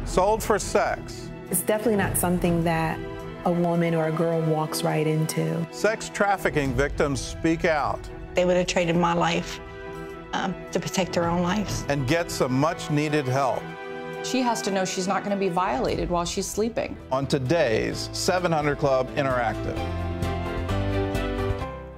sold for sex. It's definitely not something that a woman or a girl walks right into. Sex trafficking victims speak out. They would have traded my life to protect their own lives. And get some much-needed help. She has to know she's not going to be violated while she's sleeping. On today's 700 Club Interactive.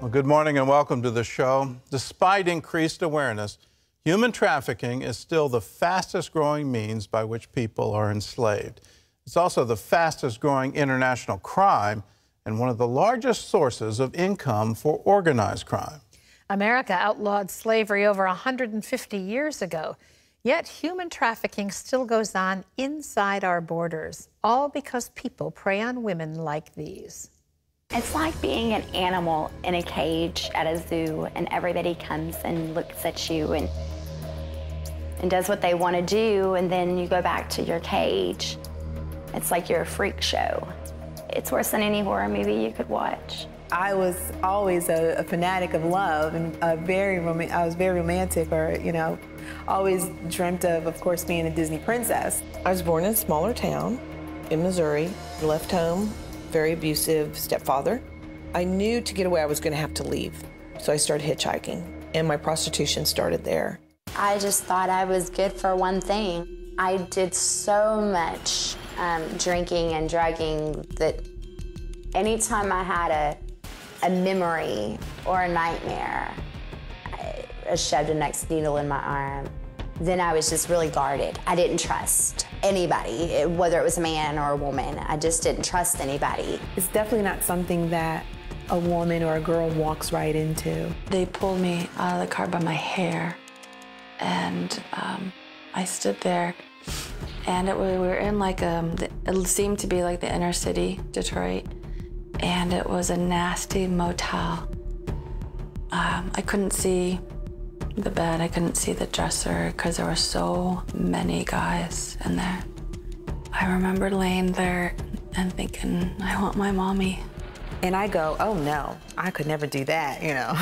Well, good morning and welcome to the show. Despite increased awareness, human trafficking is still the fastest growing means by which people are enslaved. It's also the fastest growing international crime and one of the largest sources of income for organized crime. America outlawed slavery over 150 years ago, yet human trafficking still goes on inside our borders, all because people prey on women like these. It's like being an animal in a cage at a zoo, and everybody comes and looks at you and does what they want to do, and then you go back to your cage. It's like you're a freak show. It's worse than any horror movie you could watch. I was always a fanatic of love, and I was very romantic, or, you know, always dreamt of course, being a Disney princess. I was born in a smaller town in Missouri, left home, very abusive stepfather. I knew to get away I was going to have to leave, so I started hitchhiking, and my prostitution started there. I just thought I was good for one thing. I did so much drinking and drugging that anytime I had a memory or a nightmare, I shoved a next needle in my arm. Then I was just really guarded. I didn't trust anybody, whether it was a man or a woman. I just didn't trust anybody. It's definitely not something that a woman or a girl walks right into. They pulled me out of the car by my hair, and I stood there, and we were in like it seemed to be like the inner city, Detroit, and it was a nasty motel. I couldn't see the bed, I couldn't see the dresser because there were so many guys in there. I remember laying there and thinking, I want my mommy. And I go, oh no, I could never do that, you know.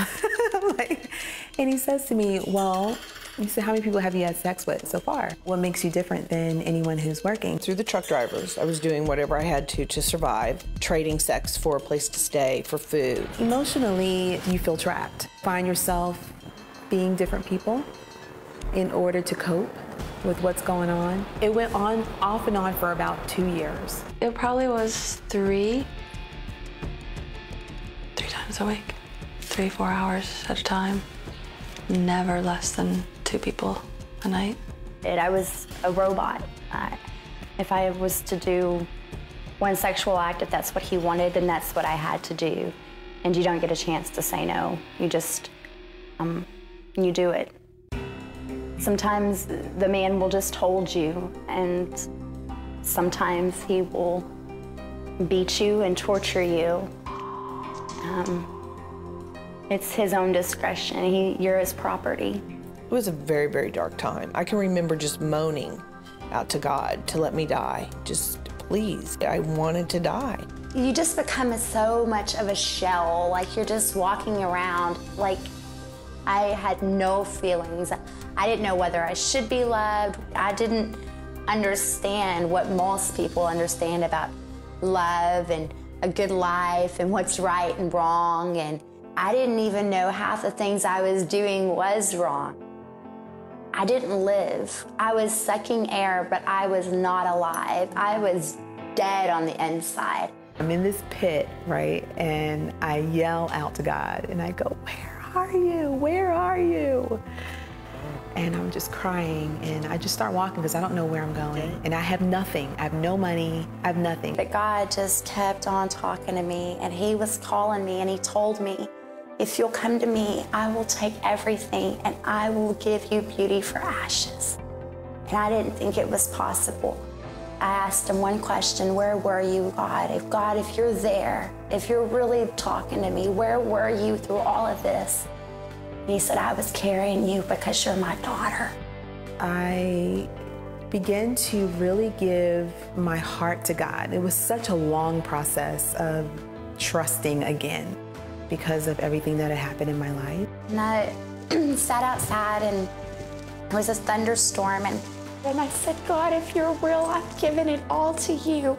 And he says to me, well, he said, how many people have you had sex with so far? What makes you different than anyone who's working? Through the truck drivers, I was doing whatever I had to survive, trading sex for a place to stay, for food. Emotionally, you feel trapped. Find yourself being different people in order to cope with what's going on. It went on off and on for about 2 years. It probably was three times a week, 3-4 hours at a time. Never less than 2 people a night. I was a robot. If I was to do one sexual act, if that's what he wanted, then that's what I had to do. And you don't get a chance to say no. You just, you do it. Sometimes the man will just hold you, and sometimes he will beat you and torture you. It's his own discretion. You're his property. It was a very, very dark time. I can remember just moaning out to God to let me die. Just please, I wanted to die. You just become so much of a shell, like you're just walking around like I had no feelings. I didn't know whether I should be loved. I didn't understand what most people understand about love and a good life and what's right and wrong. And I didn't even know half the things I was doing was wrong. I didn't live. I was sucking air, but I was not alive. I was dead on the inside. I'm in this pit, right? And I yell out to God and I go, where are you? Where are you? And I'm just crying, and I just start walking because I don't know where I'm going. And I have nothing. I have no money. I have nothing. But God just kept on talking to me, and he was calling me, and he told me, if you'll come to me, I will take everything, and I will give you beauty for ashes. And I didn't think it was possible. I asked him one question, where were you, God? If you're there, if you're really talking to me, where were you through all of this? And he said, I was carrying you because you're my daughter. I began to really give my heart to God. It was such a long process of trusting again because of everything that had happened in my life. And I sat outside, and it was a thunderstorm, and And I said, God, if you're real, I've given it all to you,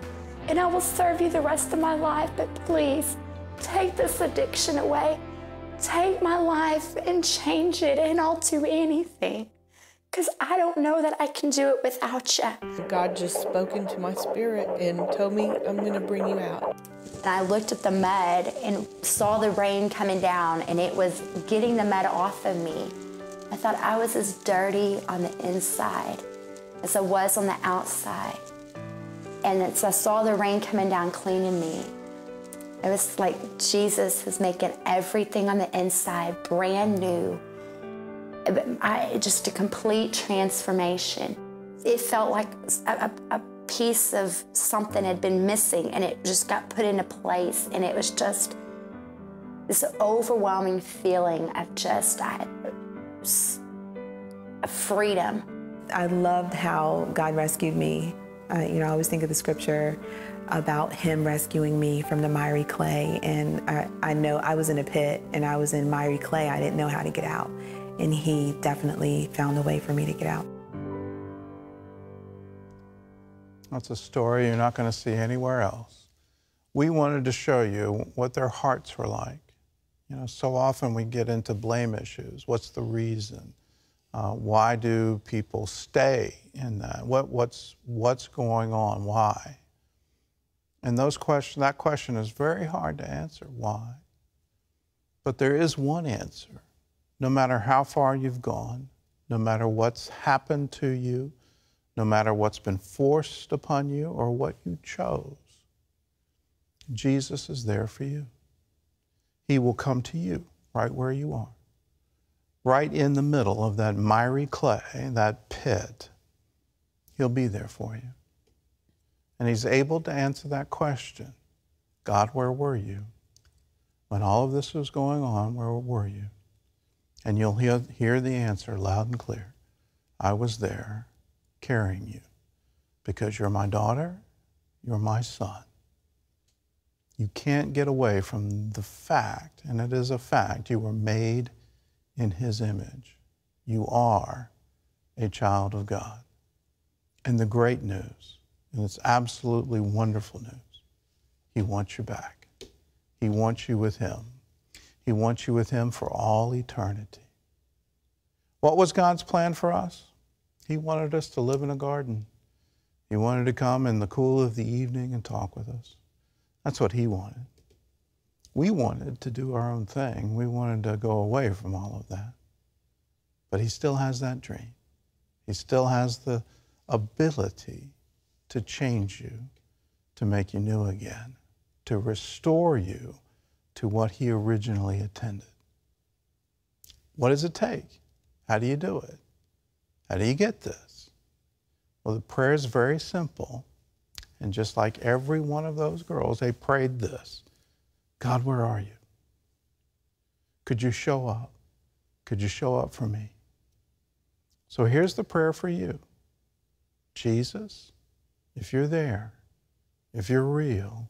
and I will serve you the rest of my life, but please take this addiction away. Take my life and change it, and I'll do anything, because I don't know that I can do it without you. God just spoke into my spirit and told me, I'm going to bring you out. And I looked at the mud and saw the rain coming down, and it was getting the mud off of me. I thought I was as dirty on the inside as I was on the outside. And as I saw the rain coming down cleaning me, it was like Jesus was making everything on the inside brand new. Just a complete transformation. It felt like a piece of something had been missing, and it just got put into place, and it was just this overwhelming feeling of just a freedom. I loved how God rescued me. I always think of the scripture about him rescuing me from the miry clay, and I know I was in a pit and I was in miry clay. I didn't know how to get out, and he definitely found a way for me to get out. That's a story you're not going to see anywhere else. We wanted to show you what their hearts were like. So often we get into blame issues. What's the reason? Why do people stay in that? What's going on? Why? And that question is very hard to answer. Why? But there is one answer. No matter how far you've gone, no matter what's happened to you, no matter what's been forced upon you or what you chose, Jesus is there for you. He will come to you right where you are, right in the middle of that miry clay, that pit. He'll be there for you. And he's able to answer that question. God, where were you? When all of this was going on, where were you? And you'll hear the answer loud and clear. I was there carrying you because you're my daughter, you're my son. You can't get away from the fact, and it is a fact, you were made in his image. You are a child of God. And the great news, and it's absolutely wonderful news, he wants you back. He wants you with him. He wants you with him for all eternity. What was God's plan for us? He wanted us to live in a garden. He wanted to come in the cool of the evening and talk with us. That's what he wanted. We wanted to do our own thing. We wanted to go away from all of that. But he still has that dream. He still has the ability to change you, to make you new again, to restore you to what he originally intended. What does it take? How do you do it? How do you get this? Well, the prayer is very simple. And just like every one of those girls, they prayed this: God, where are you? Could you show up? Could you show up for me? So here's the prayer for you. Jesus, if you're there, if you're real,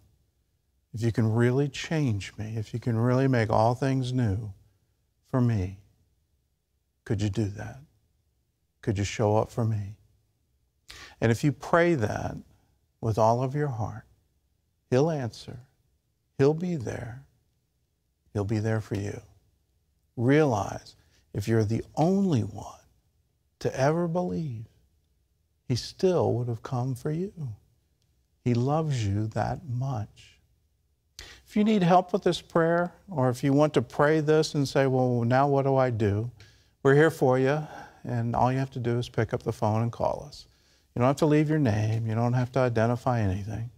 if you can really change me, if you can really make all things new for me, could you do that? Could you show up for me? And if you pray that with all of your heart, he'll answer. He'll be there. He'll be there for you. Realize, if you're the only one to ever believe, he still would have come for you. He loves you that much. If you need help with this prayer, or if you want to pray this and say, well, now what do I do? We're here for you, and all you have to do is pick up the phone and call us. You don't have to leave your name. You don't have to identify anything.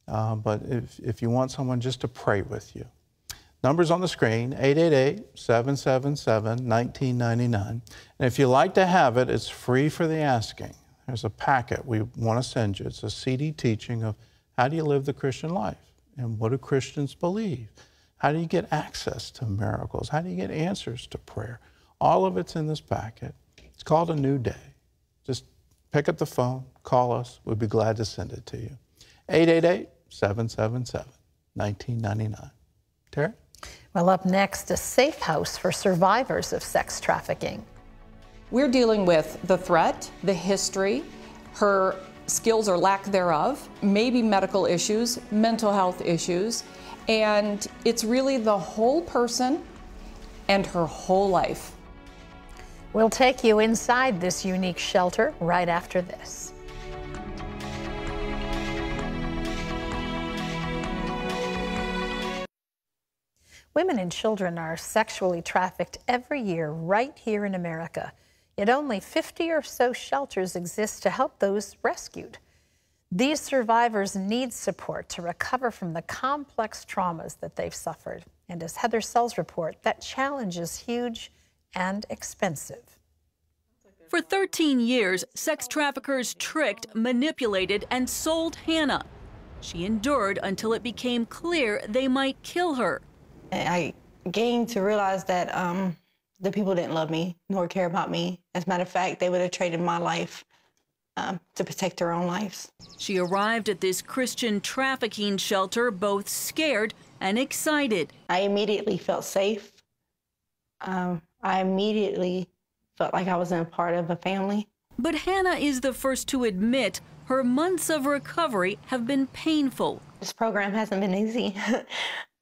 But if you want someone just to pray with you, number's on the screen, 888-777-1999. And if you like to have it, it's free for the asking. There's a packet we want to send you. It's a CD teaching of how do you live the Christian life and what do Christians believe? How do you get access to miracles? How do you get answers to prayer? All of it's in this packet. It's called A New Day. Just pick up the phone, call us. We'd be glad to send it to you. 888-777-1999. Terry? Well, up next, a safe house for survivors of sex trafficking. We're dealing with the threat, the history, her skills or lack thereof, maybe medical issues, mental health issues, and it's really the whole person and her whole life. We'll take you inside this unique shelter right after this. Women and children are sexually trafficked every year right here in America. Yet only 50 or so shelters exist to help those rescued. These survivors need support to recover from the complex traumas that they've suffered. And as Heather Sells report, that challenge is huge and expensive. For 13 years, sex traffickers tricked, manipulated, and sold Hannah. She endured until it became clear they might kill her. I gained to realize that the people didn't love me nor care about me. As a matter of fact, they would have traded my life to protect their own lives. She arrived at this Christian trafficking shelter both scared and excited. I immediately felt safe. I immediately felt like I was in part of a family. But Hannah is the first to admit her months of recovery have been painful. This program hasn't been easy.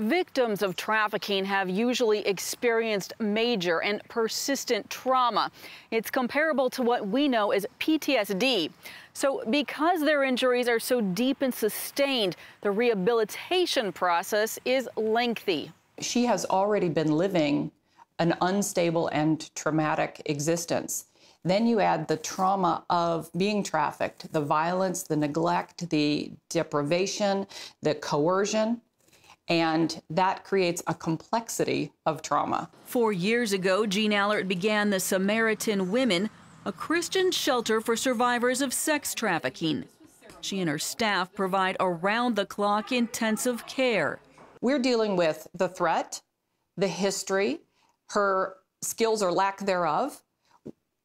Victims of trafficking have usually experienced major and persistent trauma. It's comparable to what we know as PTSD. So because their injuries are so deep and sustained, the rehabilitation process is lengthy. She has already been living an unstable and traumatic existence. Then you add the trauma of being trafficked, the violence, the neglect, the deprivation, the coercion, and that creates a complexity of trauma. 4 years ago, Jean Allert began the Samaritan Women, a Christian shelter for survivors of sex trafficking. She and her staff provide around-the-clock intensive care. We're dealing with the threat, the history, her skills or lack thereof,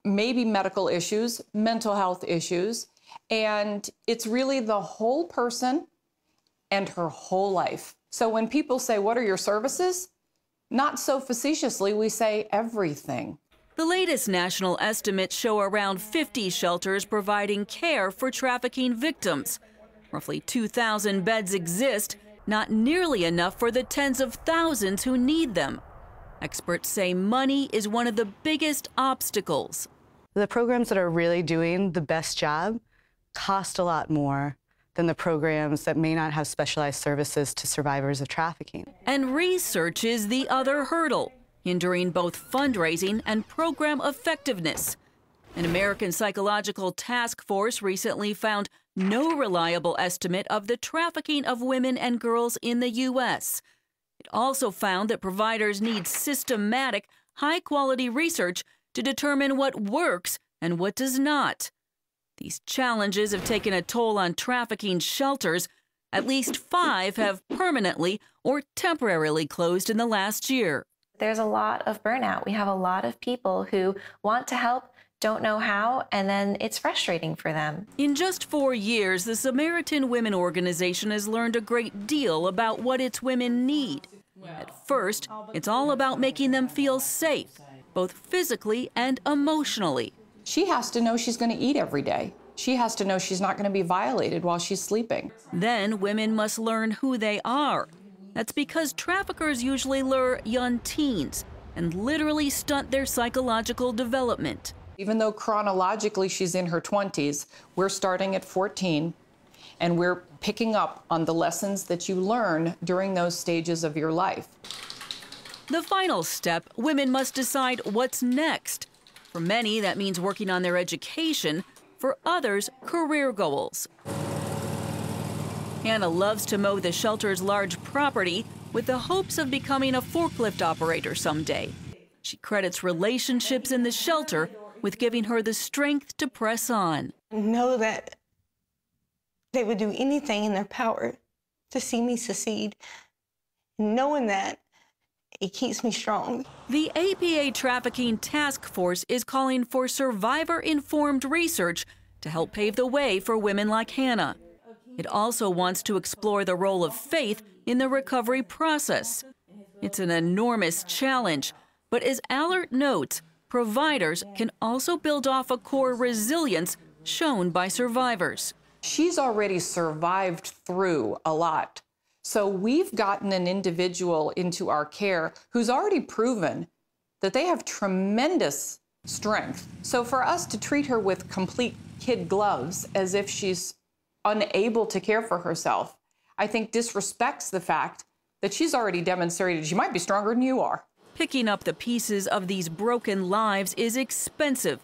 maybe medical issues, mental health issues, and it's really the whole person and her whole life. So when people say, what are your services? Not so facetiously, we say everything. The latest national estimates show around 50 shelters providing care for trafficking victims. Roughly 2,000 beds exist, not nearly enough for the tens of thousands who need them. Experts say money is one of the biggest obstacles. The programs that are really doing the best job cost a lot more than the programs that may not have specialized services to survivors of trafficking. And research is the other hurdle, hindering both fundraising and program effectiveness. An American Psychological Task Force recently found no reliable estimate of the trafficking of women and girls in the U.S. It also found that providers need systematic, high-quality research to determine what works and what does not. These challenges have taken a toll on trafficking shelters. At least 5 have permanently or temporarily closed in the last year. There's a lot of burnout. We have a lot of people who want to help, don't know how, and then it's frustrating for them. In just 4 years, the Samaritan Women organization has learned a great deal about what its women need. At first, it's all about making them feel safe, both physically and emotionally. She has to know she's going to eat every day. She has to know she's not going to be violated while she's sleeping. Then women must learn who they are. That's because traffickers usually lure young teens and literally stunt their psychological development. Even though chronologically she's in her 20s, we're starting at 14, and we're picking up on the lessons that you learn during those stages of your life. The final step, women must decide what's next. For many, that means working on their education. For others, career goals. Hannah loves to mow the shelter's large property with the hopes of becoming a forklift operator someday. She credits relationships in the shelter with giving her the strength to press on. Know that they would do anything in their power to see me succeed. Knowing that, it keeps me strong. The APA Trafficking Task Force is calling for survivor-informed research to help pave the way for women like Hannah. It also wants to explore the role of faith in the recovery process. It's an enormous challenge, but as Allert notes, providers can also build off a core resilience shown by survivors. She's already survived through a lot. So we've gotten an individual into our care who's already proven that they have tremendous strength. So for us to treat her with complete kid gloves as if she's unable to care for herself, I think disrespects the fact that she's already demonstrated she might be stronger than you are. Picking up the pieces of these broken lives is expensive,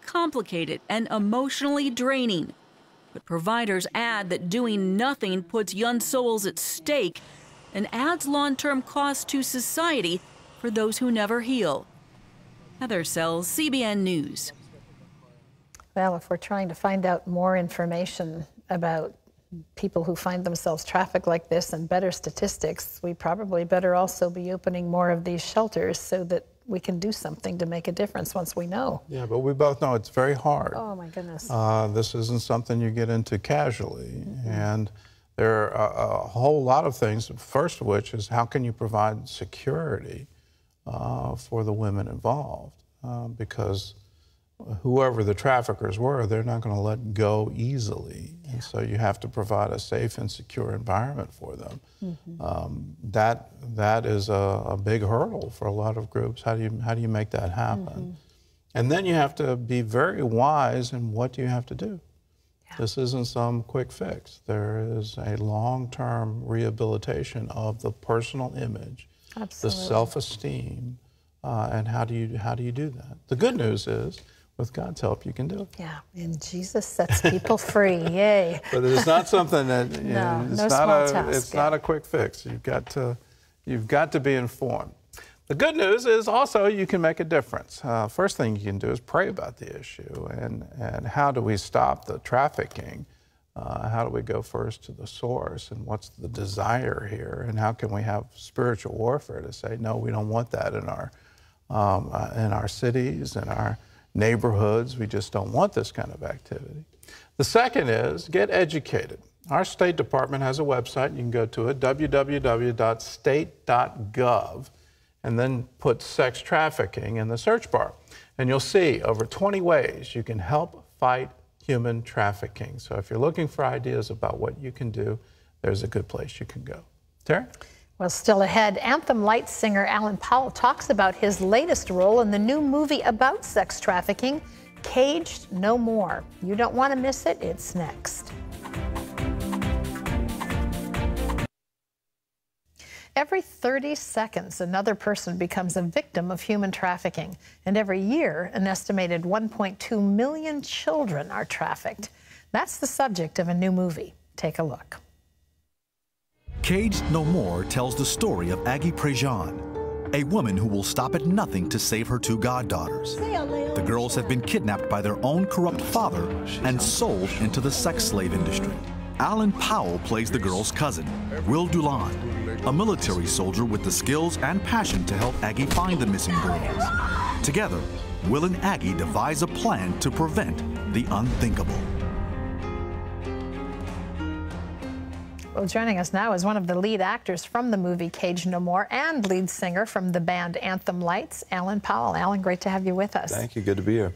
complicated, and emotionally draining. But providers add that doing nothing puts young souls at stake and adds long-term costs to society for those who never heal. Heather Sells, CBN News. Well, if we're trying to find out more information about people who find themselves trafficked like this and better statistics, we probably better also be opening more of these shelters so that we can do something to make a difference once we know. Yeah, but we both know it's very hard. Oh, my goodness. This isn't something you get into casually. And there are a whole lot of things, first of which is how can you provide security for the women involved? Because whoever the traffickers were, they're not going to let go easily. Yeah. And so you have to provide a safe and secure environment for them. That is a big hurdle for a lot of groups. How do you make that happen? And then you have to be very wise in what you have to do. Yeah. This isn't some quick fix. There is a long-term rehabilitation of the personal image, the self-esteem, and how do you do that? The good news is, with God's help, you can do it. Yeah, and Jesus sets people free. Yay! But it's not something that it's not a quick fix. You've got to be informed. The good news is also you can make a difference. First thing you can do is pray about the issue and how do we stop the trafficking? How do we go first to the source and what's the desire here? And how can we have spiritual warfare to say no, we don't want that in our cities, in our neighborhoods. We just don't want this kind of activity. The second is get educated. Our State Department has a website. You can go to it, www.state.gov, and then put sex trafficking in the search bar. And you'll see over 20 ways you can help fight human trafficking. So if you're looking for ideas about what you can do, there's a good place you can go. Terry? Well, still ahead, Anthem Light singer Alan Powell talks about his latest role in the new movie about sex trafficking, Caged No More. You don't want to miss it. It's next. Every 30 seconds, another person becomes a victim of human trafficking. And every year, an estimated 1.2 million children are trafficked. That's the subject of a new movie. Take a look. Caged No More tells the story of Aggie Prejean, a woman who will stop at nothing to save her two goddaughters. The girls have been kidnapped by their own corrupt father and sold into the sex slave industry. Alan Powell plays the girls' cousin, Will Dulon, a military soldier with the skills and passion to help Aggie find the missing girls. Together, Will and Aggie devise a plan to prevent the unthinkable. Well, joining us now is one of the lead actors from the movie Caged No More and lead singer from the band Anthem Lights, Alan Powell. Alan, great to have you with us. Thank you. Good to be here.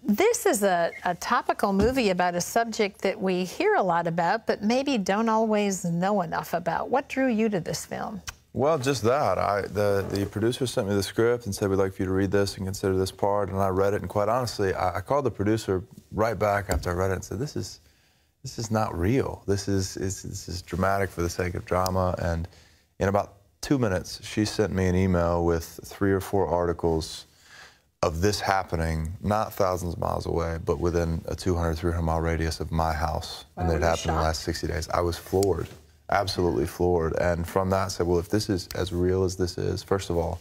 This is a topical movie about a subject that we hear a lot about, but maybe don't always know enough about. What drew you to this film? Well, just that. The producer sent me the script and said, we'd like for you to read this and consider this part, and I read it, and quite honestly, I called the producer right back after I read it and said, this is not real. This is dramatic for the sake of drama. And in about 2 minutes, she sent me an email with 3 or 4 articles of this happening, not thousands of miles away, but within a 200, 300 mile radius of my house. And it happened in the last 60 days. I was floored, absolutely floored. And from that, I said, well, if this is as real as this is, first of all,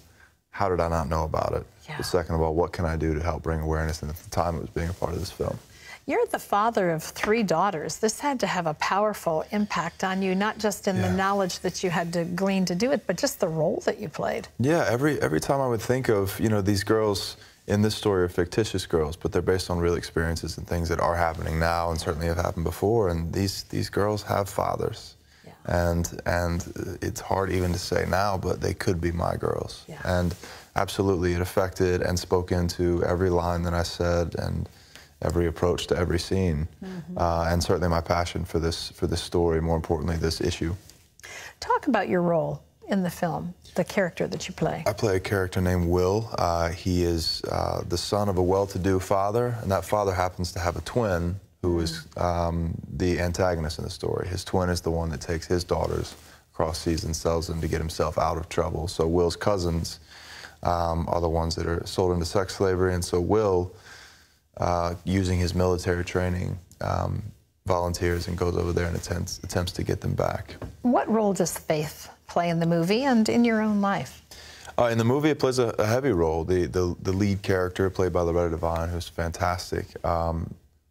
how did I not know about it? Yeah. But second of all, what can I do to help bring awareness? And at the time, it was being a part of this film. You're the father of 3 daughters. This had to have a powerful impact on you, not just in the knowledge that you had to glean to do it, but just the role that you played. Yeah, every time I would think of, you know, these girls in this story are fictitious girls, but they're based on real experiences and things that are happening now and certainly have happened before. And these girls have fathers. Yeah. And it's hard even to say now, but they could be my girls. Yeah. And absolutely, it affected and spoke into every line that I said, and every approach to every scene, and certainly my passion for this story, more importantly, this issue. Talk about your role in the film, the character that you play. I play a character named Will. He is the son of a well-to-do father, and that father happens to have a twin who is the antagonist in the story. His twin is the one that takes his daughters across seas and sells them to get himself out of trouble. So Will's cousins are the ones that are sold into sex slavery, and so Will, using his military training, volunteers and goes over there and attempts to get them back. What role does faith play in the movie and in your own life? In the movie, it plays a heavy role. The lead character, played by Loretta Devine, who's fantastic,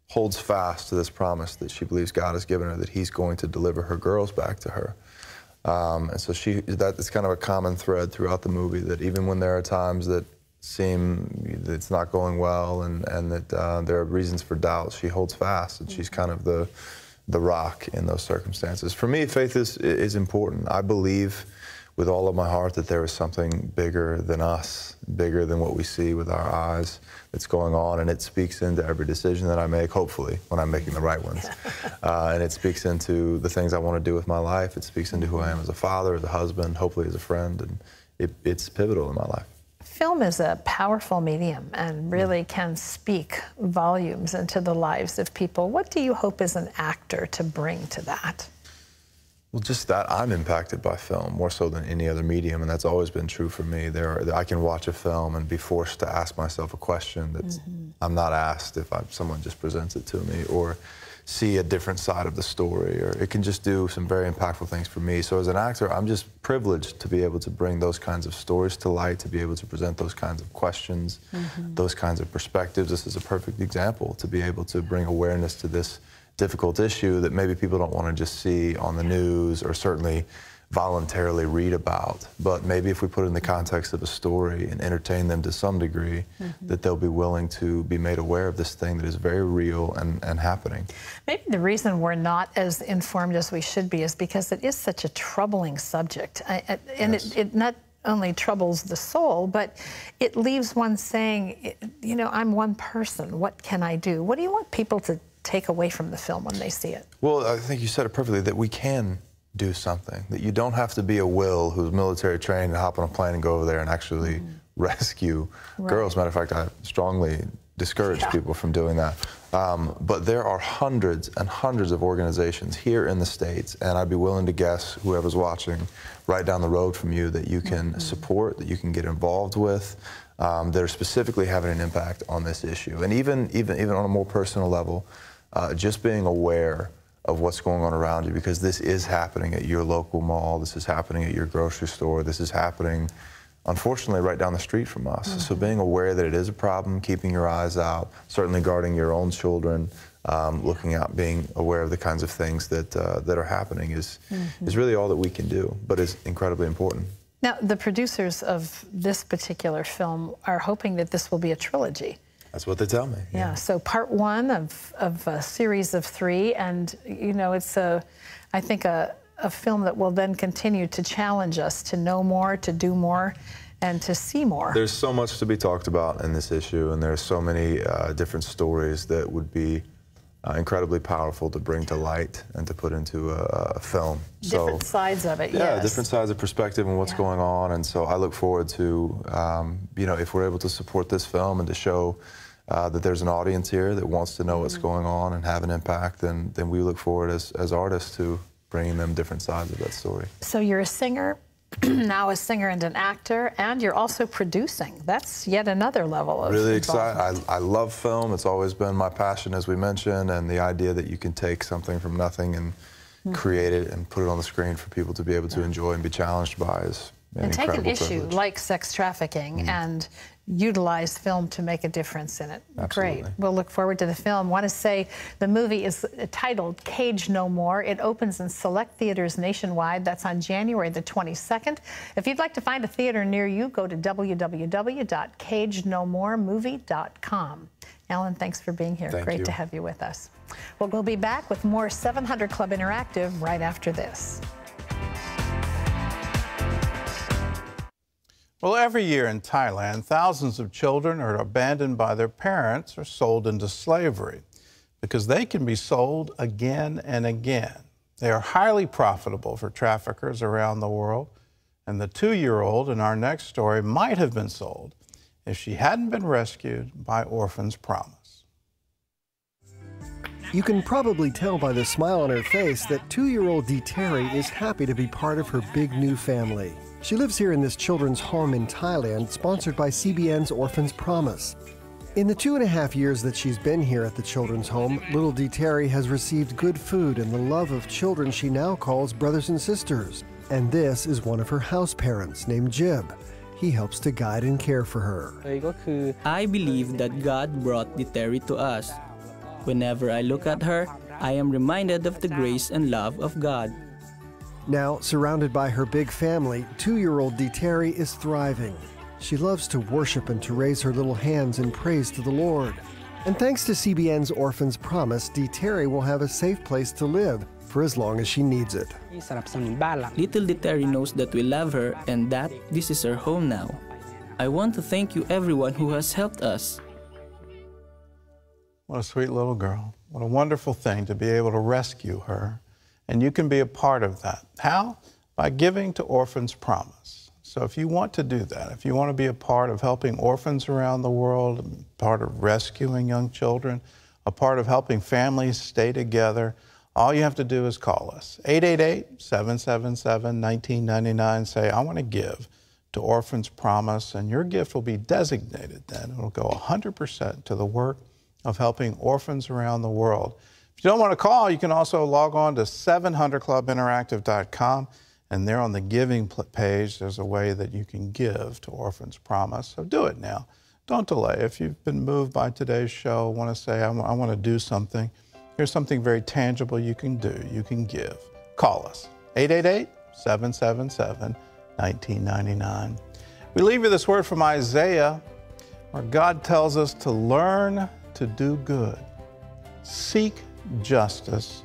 holds fast to this promise that she believes God has given her, that He's going to deliver her girls back to her. And so that's kind of a common thread throughout the movie, that even when there are times that seem that it's not going well and that there are reasons for doubt, she holds fast, and she's kind of the rock in those circumstances. For me, faith is important. I believe with all of my heart that there is something bigger than us, bigger than what we see with our eyes, that's going on, and it speaks into every decision that I make, hopefully, when I'm making the right ones. And it speaks into the things I want to do with my life. It speaks into who I am as a father, as a husband, hopefully as a friend, and it's pivotal in my life. Film is a powerful medium and really can speak volumes into the lives of people. What do you hope as an actor to bring to that? Well, just that I'm impacted by film more so than any other medium, and that's always been true for me. I can watch a film and be forced to ask myself a question that I'm not asked if someone just presents it to me, or see a different side of the story, or it can just do some very impactful things for me. So as an actor, I'm just privileged to be able to bring those kinds of stories to light, to be able to present those kinds of questions, those kinds of perspectives. This is a perfect example, to be able to bring awareness to this difficult issue that maybe people don't want to just see on the news or certainly voluntarily read about. But maybe if we put it in the context of a story and entertain them to some degree, that they'll be willing to be made aware of this thing that is very real and happening. Maybe the reason we're not as informed as we should be is because it is such a troubling subject. And it not only troubles the soul, but it leaves one saying, you know, I'm one person, what can I do? What do you want people to take away from the film when they see it? Well, I think you said it perfectly, that we can do something, that you don't have to be a Will who's military trained and hop on a plane and go over there and actually rescue girls. Matter of fact, I strongly discourage people from doing that. But there are hundreds and hundreds of organizations here in the States, and I'd be willing to guess, whoever's watching, right down the road from you, that you can support, that you can get involved with, that are specifically having an impact on this issue. And even on a more personal level, just being aware of what's going on around you, because this is happening at your local mall, this is happening at your grocery store, this is happening, unfortunately, right down the street from us. So being aware that it is a problem, keeping your eyes out, certainly guarding your own children, looking out, being aware of the kinds of things that are happening is really all that we can do, but is incredibly important. Now, the producers of this particular film are hoping that this will be a trilogy. That's what they tell me. Yeah, so part one of a series of 3, and you know, it's I think a film that will then continue to challenge us to know more, to do more, and to see more. There's so much to be talked about in this issue, and there's so many different stories that would be incredibly powerful to bring to light and to put into a film. Different sides of it, yeah, different sides of perspective and what's going on, and so I look forward to, you know, if we're able to support this film and to show that there's an audience here that wants to know what's going on and have an impact, then we look forward as artists to bringing them different sides of that story. So you're a singer, now a singer and an actor, and you're also producing. That's yet another level of really excited. I love film. It's always been my passion, as we mentioned, and the idea that you can take something from nothing and create it and put it on the screen for people to be able to enjoy and be challenged by is an and take an issue privilege. like sex trafficking and utilize film to make a difference in it. Absolutely. Great. We'll look forward to the film. I want to say the movie is titled Cage No More. It opens in select theaters nationwide. That's on January the 22nd. If you'd like to find a theater near you, go to www.cagenomore.movie.com. Alan, thanks for being here. Great to have you with us. Well, we'll be back with more 700 Club Interactive right after this. Well, every year in Thailand, thousands of children are abandoned by their parents or sold into slavery because they can be sold again and again. They are highly profitable for traffickers around the world, and the 2-year-old in our next story might have been sold if she hadn't been rescued by Orphans Promise. You can probably tell by the smile on her face that 2-year-old Dee Terry is happy to be part of her big new family. She lives here in this children's home in Thailand, sponsored by CBN's Orphans Promise. In the 2.5 years that she's been here at the children's home, little Dee Terry has received good food and the love of children she now calls brothers and sisters. And this is one of her house parents named Jib. He helps to guide and care for her. I believe that God brought Dee Terry to us. Whenever I look at her, I am reminded of the grace and love of God. Now, surrounded by her big family, 2-year-old Dee Terry is thriving. She loves to worship and to raise her little hands in praise to the Lord. And thanks to CBN's Orphans Promise, Dee Terry will have a safe place to live for as long as she needs it. Little Dee Terry knows that we love her and that this is her home now. I want to thank you everyone who has helped us. What a sweet little girl. What a wonderful thing to be able to rescue her. And you can be a part of that. How? By giving to Orphans Promise. So if you want to do that, if you want to be a part of helping orphans around the world, a part of rescuing young children, a part of helping families stay together, all you have to do is call us. 888-777-1999. Say, I want to give to Orphans Promise, and your gift will be designated then. It'll go 100% to the work of helping orphans around the world. If you don't want to call, you can also log on to 700clubinteractive.com, and there on the giving page, there's a way that you can give to Orphans Promise. So do it now. Don't delay. If you've been moved by today's show, want to say, I want to do something, here's something very tangible you can do. You can give. Call us, 888-777-1999. We leave you this word from Isaiah, where God tells us to learn to do good, seek justice,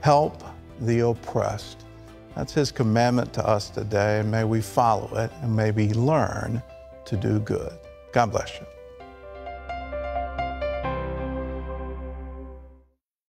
help the oppressed. That's his commandment to us today, and may we follow it, and may we learn to do good. God bless you.